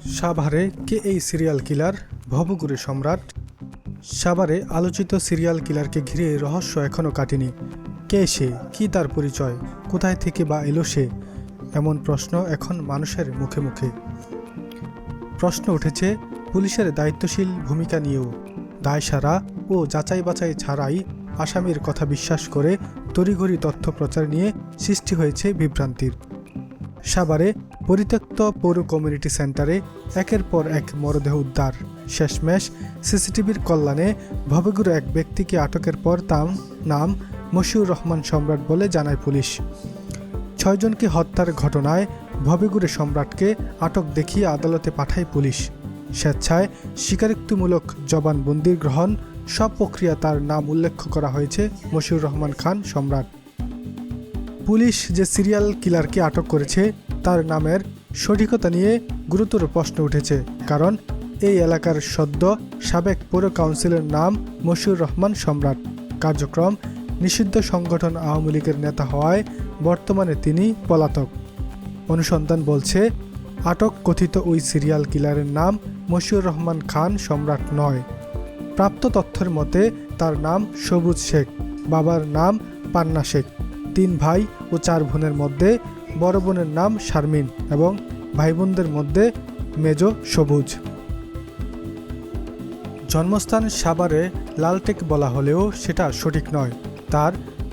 সাভারে কে এই serial killer, ভবঘুরে সম্রাট? সাভারে আলোচিত সিরিয়াল কিলারকে ঘিরে রহস্য এখনও কাটেনি। কে সে, কি তার পরিচয়, কোথায় থেকে বা এলো সে? এমন প্রশ্ন এখন মানুষের মুখে মুখে। প্রশ্ন উঠেছে পুলিশের দায়িত্বশীল ভূমিকা নিয়েও। দায়সারা ও যাচাই বাছাই ছাড়াই আসামির কথা বিশ্বাস করে তড়িঘড়ি তথ্য প্রচার নিয়ে সৃষ্টি হয়েছে বিভ্রান্তির। সাভারে পরিত্যক্ত পৌর কমিউনিটি সেন্টারে একের পর এক মরদেহ উদ্ধার। শেষমেশ সিসিটিভির কল্যাণে ভবঘুরে এক ব্যক্তিকে আটকের পর তার নাম মশিউর রহমান সম্রাট বলে জানায় পুলিশ। 6 জনকে হত্যার ঘটনায় ভবঘুরে সম্রাটকে আটক দেখিয়ে আদালতে পাঠায় পুলিশ। স্বেচ্ছায় স্বীকারোক্তিমূলক জবানবন্দি গ্রহণ, সব প্রক্রিয়া তার নাম উল্লেখ করা হয়েছে মশিউর রহমান খান সম্রাট। পুলিশ যে সিরিয়াল কিলারকে আটক করেছে তার নামের সঠিকতা নিয়ে গুরুতর প্রশ্ন উঠেছে, কারণ এই এলাকার সদ্য সাবেক পৌর কাউন্সিলের নাম মশিউর রহমান সম্রাট। কার্যক্রম নিষিদ্ধ সংগঠন আওয়ামী লীগের নেতা হওয়ায় বর্তমানে তিনি পলাতক। অনুসন্ধান বলছে আটক কথিত ওই সিরিয়াল কিলারের নাম মশিউর রহমান খান সম্রাট নয়। প্রাপ্ত তথ্যের মতে তার নাম সবুজ শেখ, বাবার নাম পান্না শেখ। 3 ভাই ও 4 বোনের মধ্যে বড় বোনের নাম শারমিন এবং ভাই বোনদের মধ্যে মেজ সবুজ। জন্মস্থান সাভারে লালটেক বলা হলেও সেটা সঠিক নয়। তার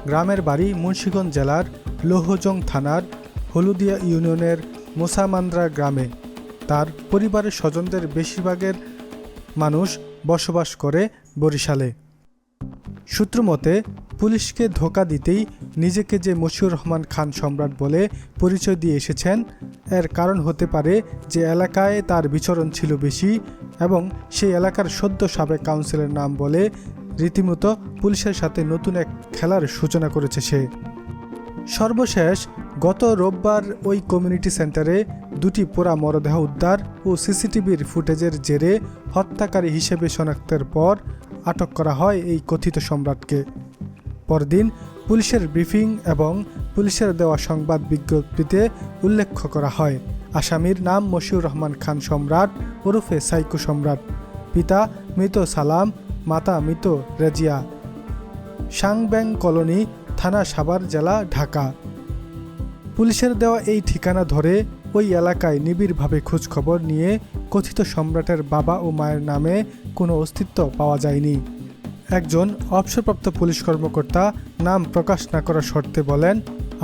গ্রামের বাড়ি মুন্সিগঞ্জ জেলার লৌহজং থানার হলুদিয়া ইউনিয়নের মোসামান্দ্রা গ্রামে। তার পরিবারের স্বজনদের বেশিরভাগের মানুষ বসবাস করে বরিশালে। সূত্রমতে পুলিশকে ধোঁকা দিতেই নিজেকে যে মশিউর রহমান খান সম্রাট বলে পরিচয় দিয়ে এসেছেন, এর কারণ হতে পারে যে এলাকায় তার বিচরণ ছিল বেশি এবং সেই এলাকার সদ্য সাবেক কাউন্সিলের নাম বলে রীতিমতো পুলিশের সাথে নতুন এক খেলার সূচনা করেছে সে। সর্বশেষ গত রোববার ওই কমিউনিটি সেন্টারে 2টি পোড়া মরদেহ উদ্ধার ও সিসিটিভির ফুটেজের জেরে হত্যাকারী হিসেবে শনাক্তের পর আটক করা হয় এই কথিত সম্রাটকে। পরদিন পুলিশের ব্রিফিং এবং পুলিশের দেওয়া সংবাদ বিজ্ঞপ্তিতে উল্লেখ করা হয় আসামির নাম মশিউর রহমান খান সম্রাট ওরফে সাইকো সম্রাট। পিতা মৃত সালাম, মাতা মৃত রেজিয়া। সাংব্যাং কলোনি, থানা সাভার, জেলা ঢাকা। পুলিশের দেওয়া এই ঠিকানা ধরে ওই এলাকায় নিবিড়ভাবে খোঁজখবর নিয়ে কথিত সম্রাটের বাবা ও মায়ের নামে কোনো অস্তিত্ব পাওয়া যায়নি। একজন অবসরপ্রাপ্ত পুলিশ কর্মকর্তা নাম প্রকাশ না করার শর্তে বলেন,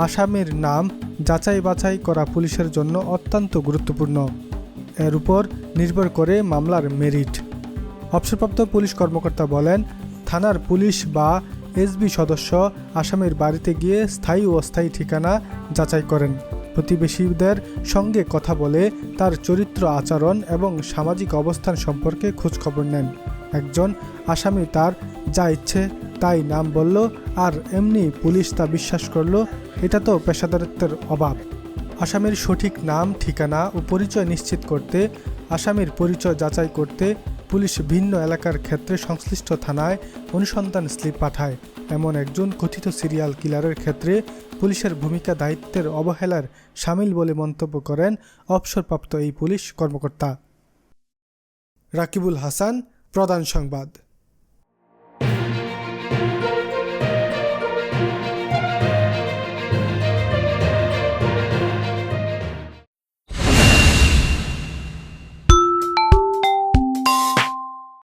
আসামির নাম যাচাই বাছাই করা পুলিশের জন্য অত্যন্ত গুরুত্বপূর্ণ। এর উপর নির্ভর করে মামলার মেরিট। অবসরপ্রাপ্ত পুলিশ কর্মকর্তা বলেন, থানার পুলিশ বা এসবি সদস্য আসামির বাড়িতে গিয়ে স্থায়ী ও অস্থায়ী ঠিকানা যাচাই করেন। প্রতিবেশীদের সঙ্গে কথা বলে তার চরিত্র, আচরণ এবং সামাজিক অবস্থান সম্পর্কে খোঁজখবর নেন। একজন আসামি তার যা ইচ্ছে তাই নাম বলল আর এমনি পুলিশ তা বিশ্বাস করল, এটা তো পেশাদারিত্বের অভাব। আসামির সঠিক নাম, ঠিকানা ও পরিচয় নিশ্চিত করতে, আসামির পরিচয় যাচাই করতে পুলিশ ভিন্ন এলাকার ক্ষেত্রে সংশ্লিষ্ট থানায় অনুসন্ধান স্লিপ পাঠায়। এমন একজন কথিত সিরিয়াল কিলারের ক্ষেত্রে পুলিশের ভূমিকা দায়িত্বের অবহেলার শামিল বলে মন্তব্য করেন অবসরপ্রাপ্ত এই পুলিশ কর্মকর্তা। রাকিবুল হাসান, প্রধান সংবাদ।